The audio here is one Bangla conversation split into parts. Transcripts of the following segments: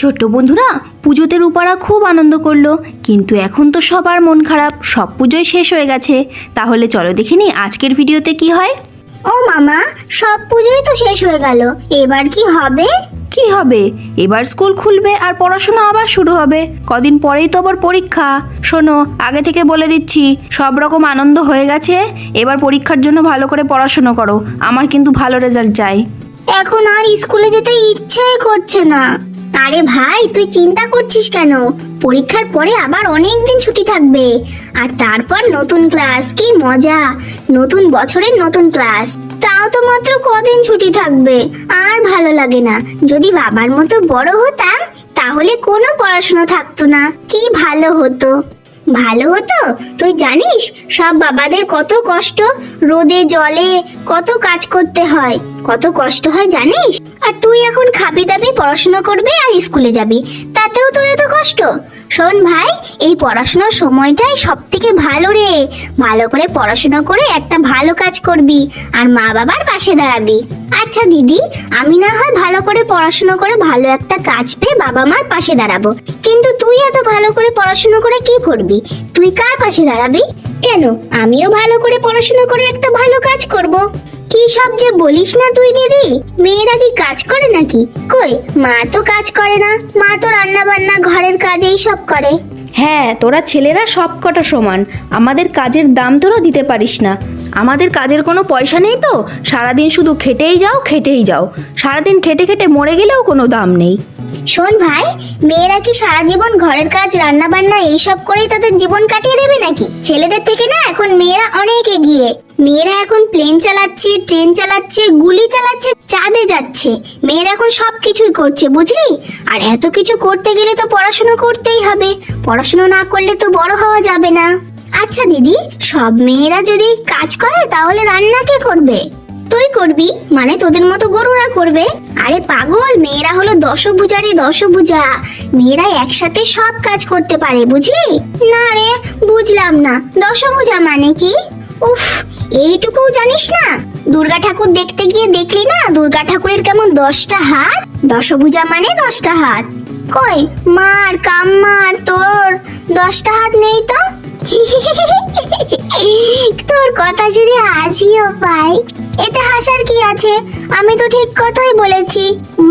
ছোট্ট বন্ধুরা, পুজোতে রূপারা খুব আনন্দ করলো, কিন্তু এখন তো সবার মন খারাপ, সব পুজোই শেষ হয়ে গেছে। তাহলে চলো দেখে নি আজকের ভিডিওতে কি হয়। ও মামা, সব পুজোই তো শেষ হয়ে গেল, এবার কি হবে? কি হবে? এবার স্কুল খুলবে আর পড়াশোনা আবার শুরু হবে। কদিন পরেই তো আবার পরীক্ষা। শোনো, আগে থেকে বলে দিচ্ছি, সব রকম আনন্দ হয়ে গেছে, এবার পরীক্ষার জন্য ভালো করে পড়াশোনা করো। আমার কিন্তু ভালো রেজাল্ট চাই। এখন আর স্কুলে যেতে ইচ্ছেই করছে না। আরে ভাই, তুই চিন্তা করছিস কেন? পরীক্ষার পরে আবার অনেক দিন ছুটি থাকবে, আর তারপর নতুন ক্লাস। কি মজা! নতুন বছরের নতুন ক্লাস, তাও তো মাত্র কদিন ছুটি থাকবে। আর ভালো লাগে না। যদি বাবার মতো বড় হতাম, তাহলে কোনো পড়াশোনা থাকতো না। কি ভালো হতো। ভালো হতো। তুই জানিস সব বাবাদের কত কষ্ট, রোদে জলে কত কাজ করতে হয়, কত কষ্ট হয় জানিস? আর তুই এখন খাবি দাবি পড়াশোনা করবি আর স্কুলে যাবি, তাতেও তোর এত কষ্ট? শোন ভাই, এই পড়াশোনার সময়টাই সব থেকে ভালো রে। ভালো করে পড়াশোনা করে একটা ভালো কাজ করবি আর মা বাবার পাশে দাঁড়াবি। আচ্ছা দিদি, আমি না হয় ভালো করে পড়াশোনা করে ভালো একটা কাজ পেয়ে বাবা মার পাশে দাঁড়াবো, কিন্তু তুই এত ভালো করে পড়াশোনা করে কি করবি? তুই কার পাশে দাঁড়াবি? কেন, আমিও ভালো করে পড়াশোনা করে একটা ভালো কাজ করব। কি সব যে বলিস না তুই দিদি, মেয়েরা কি কাজ করে নাকি? কই, মা তো কাজ করে না, মা তো রান্না বান্না ঘরের কাজেই সব করে। হ্যাঁ, তোরা ছেলেরা সব কটা সমান, আমাদের কাজের দাম তোরা দিতে পারিস না। আমাদের কাজের কোনো পয়সা নেই তো, সারাদিন শুধু খেটেই যাও খেটেই যাও। সারাদিন খেটে খেটে মরে গেলেও কোনো দাম নেই। শোন ভাই, মেয়েরা কি সারা জীবন ঘরের কাজ রান্না বান্না এইসব করেই তাদের জীবন কাটিয়ে দেবে নাকি? ছেলেদের থেকে না এখন মেয়েরা অনেক এগিয়ে। মেয়েরা এখন প্লেন চালাচ্ছে, ট্রেন চালাচ্ছে, গুলি চালাচ্ছে, চাঁদে যাচ্ছে। মেয়েরা এখন সবকিছুই করছে, বুঝলি? আর এত কিছু করতে গেলে তো পড়াশোনা করতেই হবে। পড়াশোনা না করলে তো বড় হওয়া যাবে না। আচ্ছা দিদি, সব মেয়েরা যদি কাজ করে তাহলে রান্না কে করবে? তুই করবি, মানে তোদের মতো গরুরা করবে? আরে পাগল, মেয়েরা হলো দশভুজারই দশভুজা। মেয়েরা একসাথে সব কাজ করতে পারে, বুঝলি? না রে, বুঝলাম না, দশভুজা মানে কি? উফ, এইটুকু জানিস না? দুর্গা ঠাকুর দেখতে গিয়ে দেখলি না দুর্গা ঠাকুরের কেমন 10টা হাত? দশভুজা মানে 10টা হাত। কই, মার কাম্মার তোর 10টা হাত নেই তো? তোর কথা যদি হাসিও পাই, এতে হাসার কি আছে? আমি তো ঠিক কথাই বলেছি,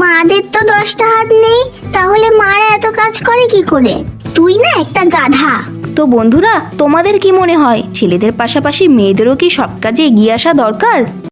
মাদের তো 10টা হাত নেই, তাহলে মারা এত কাজ করে কি করে? তুই না একটা গাধা। তো বন্ধুরা, তোমাদের কি মনে হয় ছেলেদের পাশাপাশি মেয়েদেরও কি সব কাজে এগিয়ে আসা দরকার?